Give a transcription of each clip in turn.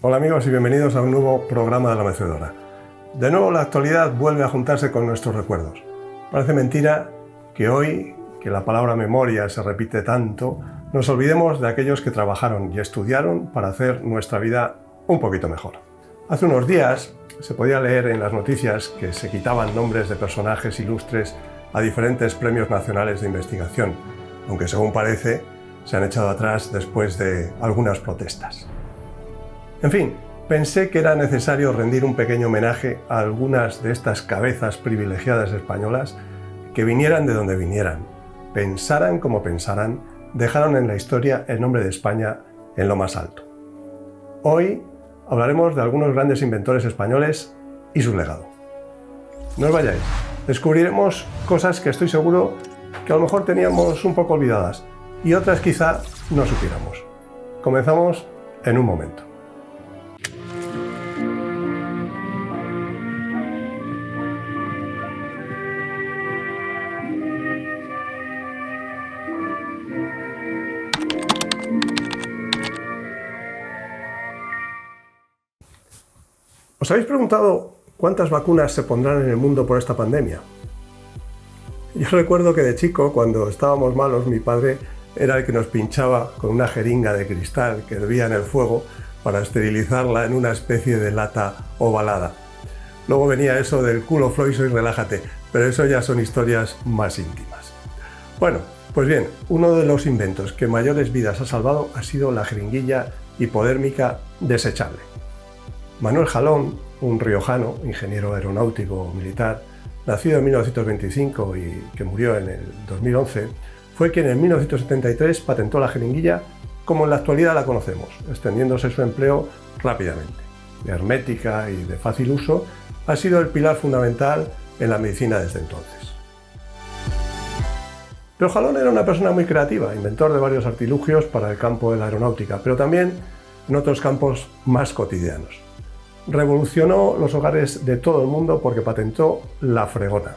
Hola amigos y bienvenidos a un nuevo programa de La Mecedora. De nuevo la actualidad vuelve a juntarse con nuestros recuerdos. Parece mentira que hoy, que la palabra memoria se repite tanto, nos olvidemos de aquellos que trabajaron y estudiaron para hacer nuestra vida un poquito mejor. Hace unos días se podía leer en las noticias que se quitaban nombres de personajes ilustres a diferentes premios nacionales de investigación, aunque según parece se han echado atrás después de algunas protestas. En fin, pensé que era necesario rendir un pequeño homenaje a algunas de estas cabezas privilegiadas españolas que vinieran de donde vinieran, pensaran como pensaran, dejaron en la historia el nombre de España en lo más alto. Hoy hablaremos de algunos grandes inventores españoles y su legado. No os vayáis, descubriremos cosas que estoy seguro que a lo mejor teníamos un poco olvidadas y otras quizá no supiéramos. Comenzamos en un momento. ¿Os habéis preguntado cuántas vacunas se pondrán en el mundo por esta pandemia? Yo recuerdo que de chico, cuando estábamos malos, mi padre era el que nos pinchaba con una jeringa de cristal que hervía en el fuego para esterilizarla en una especie de lata ovalada. Luego venía eso del culo floiso y relájate, pero eso ya son historias más íntimas. Bueno, pues bien, uno de los inventos que mayores vidas ha salvado ha sido la jeringuilla hipodérmica desechable. Manuel Jalón, un riojano, ingeniero aeronáutico militar, nacido en 1925 y que murió en el 2011, fue quien en 1973 patentó la jeringuilla como en la actualidad la conocemos, extendiéndose su empleo rápidamente. Hermética y de fácil uso, ha sido el pilar fundamental en la medicina desde entonces. Pero Jalón era una persona muy creativa, inventor de varios artilugios para el campo de la aeronáutica, pero también en otros campos más cotidianos. Revolucionó los hogares de todo el mundo porque patentó la fregona.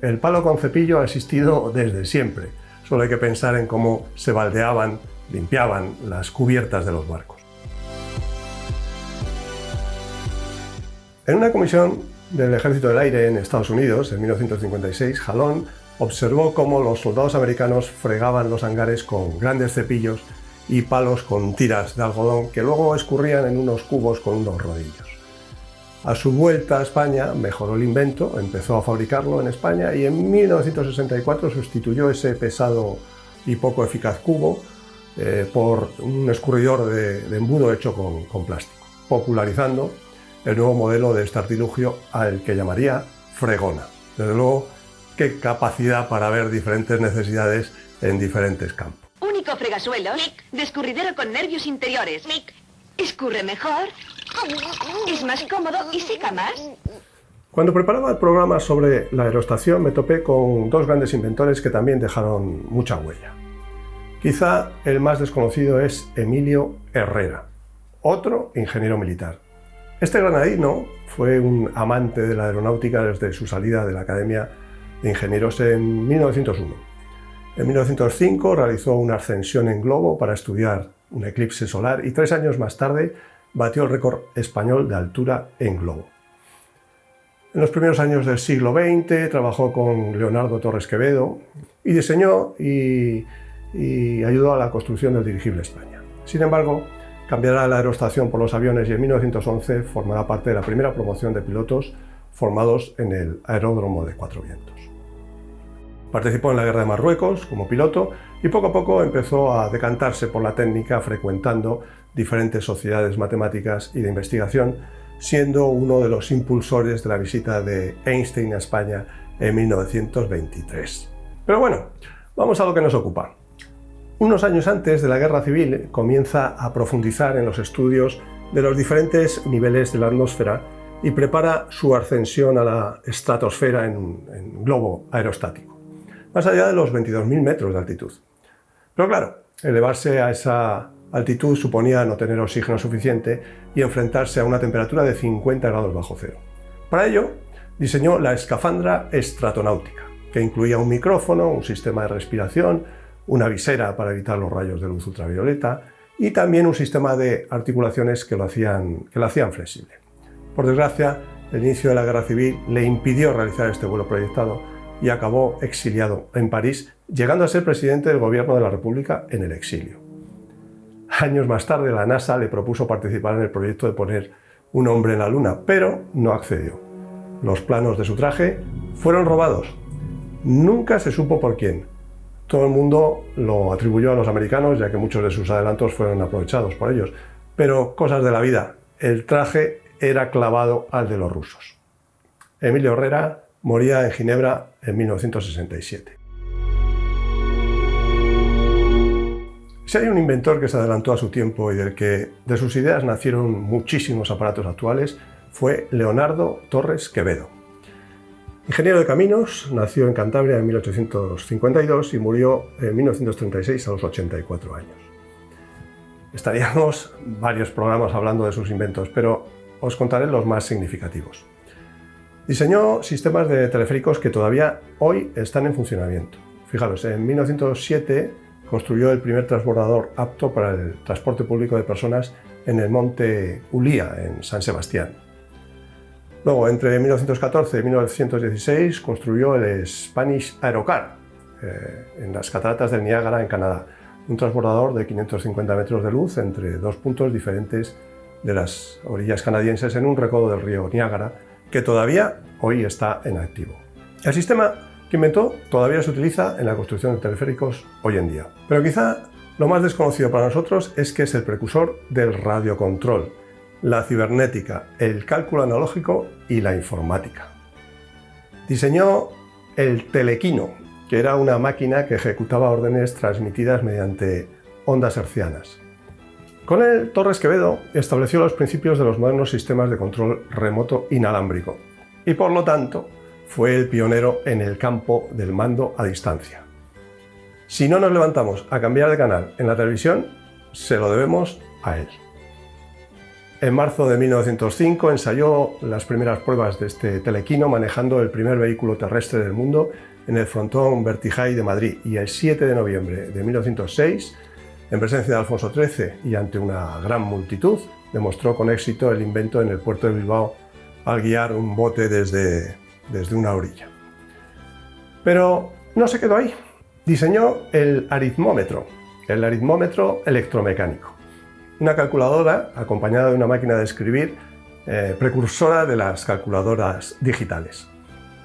El palo con cepillo ha existido desde siempre, solo hay que pensar en cómo se baldeaban, limpiaban las cubiertas de los barcos. En una comisión del Ejército del Aire en Estados Unidos, en 1956, Jalón observó cómo los soldados americanos fregaban los hangares con grandes cepillos y palos con tiras de algodón que luego escurrían en unos cubos con unos rodillos. A su vuelta a España mejoró el invento, empezó a fabricarlo en España y en 1964 sustituyó ese pesado y poco eficaz cubo por un escurridor de embudo hecho con plástico, popularizando el nuevo modelo de este artilugio al que llamaría fregona. Desde luego, qué capacidad para ver diferentes necesidades en diferentes campos. Único fregasuelos de escurridero con nervios interiores. Escurre mejor, es más cómodo y seca más. Cuando preparaba el programa sobre la aerostación me topé con dos grandes inventores que también dejaron mucha huella. Quizá el más desconocido es Emilio Herrera, otro ingeniero militar. Este granadino fue un amante de la aeronáutica desde su salida de la Academia de Ingenieros en 1901. En 1905 realizó una ascensión en globo para estudiar un eclipse solar y 3 años más tarde batió el récord español de altura en globo. En los primeros años del siglo XX trabajó con Leonardo Torres Quevedo y diseñó y ayudó a la construcción del dirigible España. Sin embargo, cambiará la aerostación por los aviones y en 1911 formará parte de la primera promoción de pilotos formados en el aeródromo de Cuatro Vientos. Participó en la Guerra de Marruecos como piloto y poco a poco empezó a decantarse por la técnica frecuentando diferentes sociedades matemáticas y de investigación, siendo uno de los impulsores de la visita de Einstein a España en 1923. Pero bueno, vamos a lo que nos ocupa. Unos años antes de la Guerra Civil comienza a profundizar en los estudios de los diferentes niveles de la atmósfera y prepara su ascensión a la estratosfera en un globo aerostático, más allá de los 22.000 metros de altitud. Pero claro, elevarse a esa altitud suponía no tener oxígeno suficiente y enfrentarse a una temperatura de 50 grados bajo cero. Para ello, diseñó la escafandra estratonáutica, que incluía un micrófono, un sistema de respiración, una visera para evitar los rayos de luz ultravioleta y también un sistema de articulaciones que lo hacían flexible. Por desgracia, el inicio de la Guerra Civil le impidió realizar este vuelo proyectado y acabó exiliado en París, llegando a ser presidente del gobierno de la República en el exilio. Años más tarde, la NASA le propuso participar en el proyecto de poner un hombre en la Luna, pero no accedió. Los planos de su traje fueron robados. Nunca se supo por quién. Todo el mundo lo atribuyó a los americanos, ya que muchos de sus adelantos fueron aprovechados por ellos. Pero cosas de la vida, el traje era clavado al de los rusos. Emilio Herrera moría en Ginebra en 1967. Si hay un inventor que se adelantó a su tiempo y de sus ideas nacieron muchísimos aparatos actuales, fue Leonardo Torres Quevedo. Ingeniero de caminos, nació en Cantabria en 1852 y murió en 1936 a los 84 años. Estaríamos varios programas hablando de sus inventos, pero os contaré los más significativos. Diseñó sistemas de teleféricos que todavía hoy están en funcionamiento. Fijaros, en 1907 construyó el primer transbordador apto para el transporte público de personas en el monte Ulía, en San Sebastián. Luego, entre 1914 y 1916, construyó el Spanish Aerocar en las cataratas del Niágara, en Canadá, un transbordador de 550 metros de luz entre dos puntos diferentes de las orillas canadienses en un recodo del río Niágara, que todavía hoy está en activo. El sistema que inventó todavía se utiliza en la construcción de teleféricos hoy en día. Pero quizá lo más desconocido para nosotros es que es el precursor del radiocontrol, la cibernética, el cálculo analógico y la informática. Diseñó el telequino, que era una máquina que ejecutaba órdenes transmitidas mediante ondas hertzianas. Con él, Torres Quevedo estableció los principios de los modernos sistemas de control remoto inalámbrico y, por lo tanto, fue el pionero en el campo del mando a distancia. Si no nos levantamos a cambiar de canal en la televisión, se lo debemos a él. En marzo de 1905 ensayó las primeras pruebas de este telequino manejando el primer vehículo terrestre del mundo en el frontón Vertijay de Madrid, y el 7 de noviembre de 1906, en presencia de Alfonso XIII y ante una gran multitud, demostró con éxito el invento en el puerto de Bilbao al guiar un bote desde una orilla. Pero no se quedó ahí. Diseñó el aritmómetro electromecánico, una calculadora acompañada de una máquina de escribir precursora de las calculadoras digitales.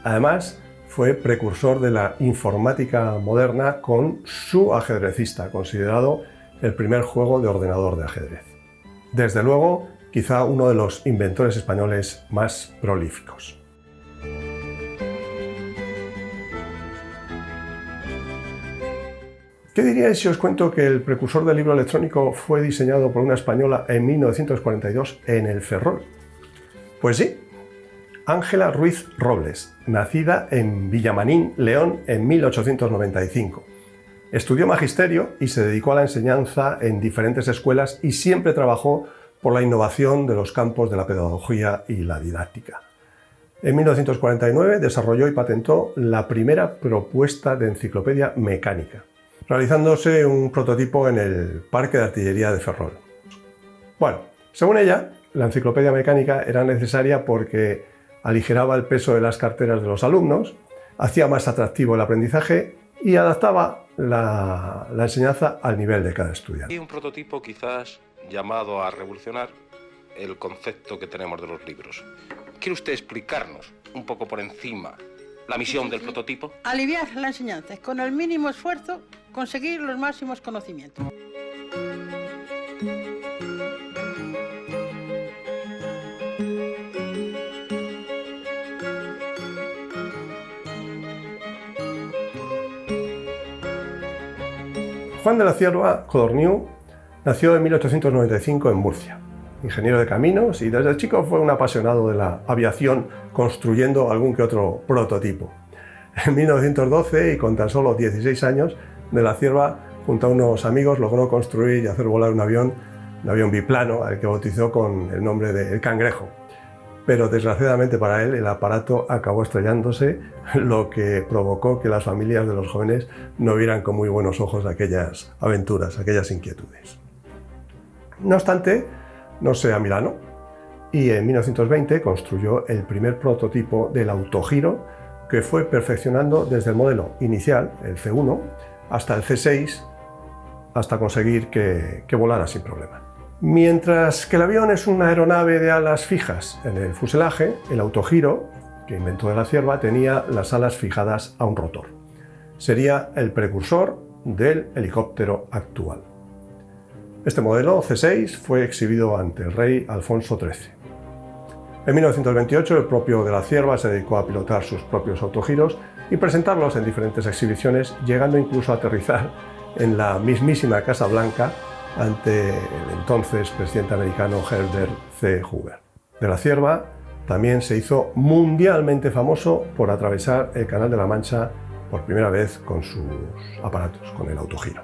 Además, fue precursor de la informática moderna con su ajedrecista, considerado el primer juego de ordenador de ajedrez. Desde luego, quizá uno de los inventores españoles más prolíficos. ¿Qué diríais si os cuento que el precursor del libro electrónico fue diseñado por una española en 1942 en el Ferrol? Pues sí, Ángela Ruiz Robles, nacida en Villamanín, León, en 1895. Estudió magisterio y se dedicó a la enseñanza en diferentes escuelas y siempre trabajó por la innovación de los campos de la pedagogía y la didáctica. En 1949 desarrolló y patentó la primera propuesta de enciclopedia mecánica, realizándose un prototipo en el Parque de Artillería de Ferrol. Bueno, según ella, la enciclopedia mecánica era necesaria porque aligeraba el peso de las carteras de los alumnos, hacía más atractivo el aprendizaje y adaptaba la enseñanza al nivel de cada estudiante. Y un prototipo quizás llamado a revolucionar el concepto que tenemos de los libros. ¿Quiere usted explicarnos un poco por encima la misión del prototipo? Aliviar la enseñanza, con el mínimo esfuerzo conseguir los máximos conocimientos. Juan de la Cierva Codorniu nació en 1895 en Murcia, ingeniero de caminos, y desde chico fue un apasionado de la aviación, construyendo algún que otro prototipo. En 1912, y con tan solo 16 años, de la Cierva, junto a unos amigos, logró construir y hacer volar un avión biplano, al que bautizó con el nombre de El Cangrejo. Pero desgraciadamente para él el aparato acabó estrellándose, lo que provocó que las familias de los jóvenes no vieran con muy buenos ojos aquellas aventuras, aquellas inquietudes. No obstante, no se amilano y en 1920 construyó el primer prototipo del autogiro, que fue perfeccionando desde el modelo inicial, el C1, hasta el C6, hasta conseguir que volara sin problema. Mientras que el avión es una aeronave de alas fijas en el fuselaje, el autogiro, que inventó de la Cierva, tenía las alas fijadas a un rotor. Sería el precursor del helicóptero actual. Este modelo, C6, fue exhibido ante el rey Alfonso XIII. En 1928 el propio de la Cierva se dedicó a pilotar sus propios autogiros y presentarlos en diferentes exhibiciones, llegando incluso a aterrizar en la mismísima Casa Blanca ante el entonces presidente americano Herbert C. Hoover. De la Cierva también se hizo mundialmente famoso por atravesar el Canal de la Mancha por primera vez con sus aparatos, con el autogiro.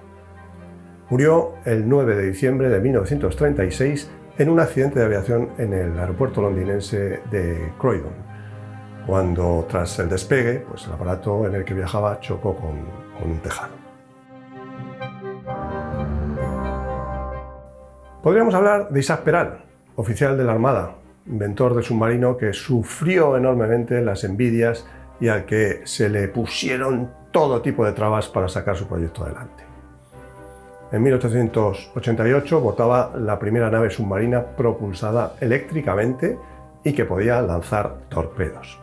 Murió el 9 de diciembre de 1936 en un accidente de aviación en el aeropuerto londinense de Croydon, cuando tras el despegue, pues el aparato en el que viajaba chocó con un tejado. Podríamos hablar de Isaac Peral, oficial de la Armada, inventor del submarino que sufrió enormemente las envidias y al que se le pusieron todo tipo de trabas para sacar su proyecto adelante. En 1888 botaba la primera nave submarina propulsada eléctricamente y que podía lanzar torpedos.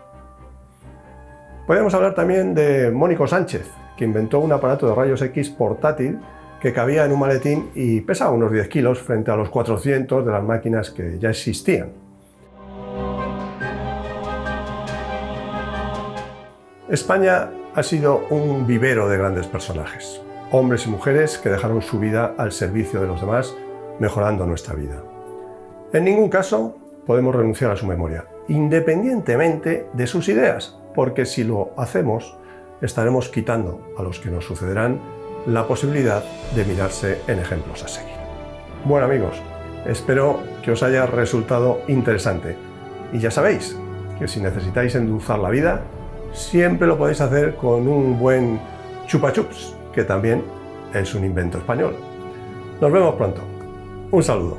Podríamos hablar también de Mónico Sánchez, que inventó un aparato de rayos X portátil que cabía en un maletín y pesaba unos 10 kilos frente a los 400 de las máquinas que ya existían. España ha sido un vivero de grandes personajes, hombres y mujeres que dejaron su vida al servicio de los demás, mejorando nuestra vida. En ningún caso podemos renunciar a su memoria, independientemente de sus ideas, porque si lo hacemos, estaremos quitando a los que nos sucederán la posibilidad de mirarse en ejemplos a seguir. Bueno amigos, espero que os haya resultado interesante. Y ya sabéis que si necesitáis endulzar la vida, siempre lo podéis hacer con un buen chupa chups, que también es un invento español. Nos vemos pronto. Un saludo.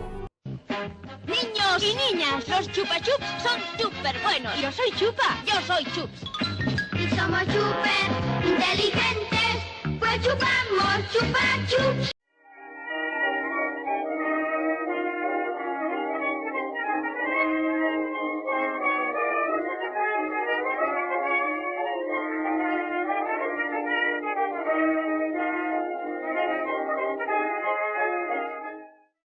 Niños y niñas, los chupa chups son súper buenos. Yo soy chupa, yo soy chups. Y somos súper inteligentes, pues chupamos chupa chups.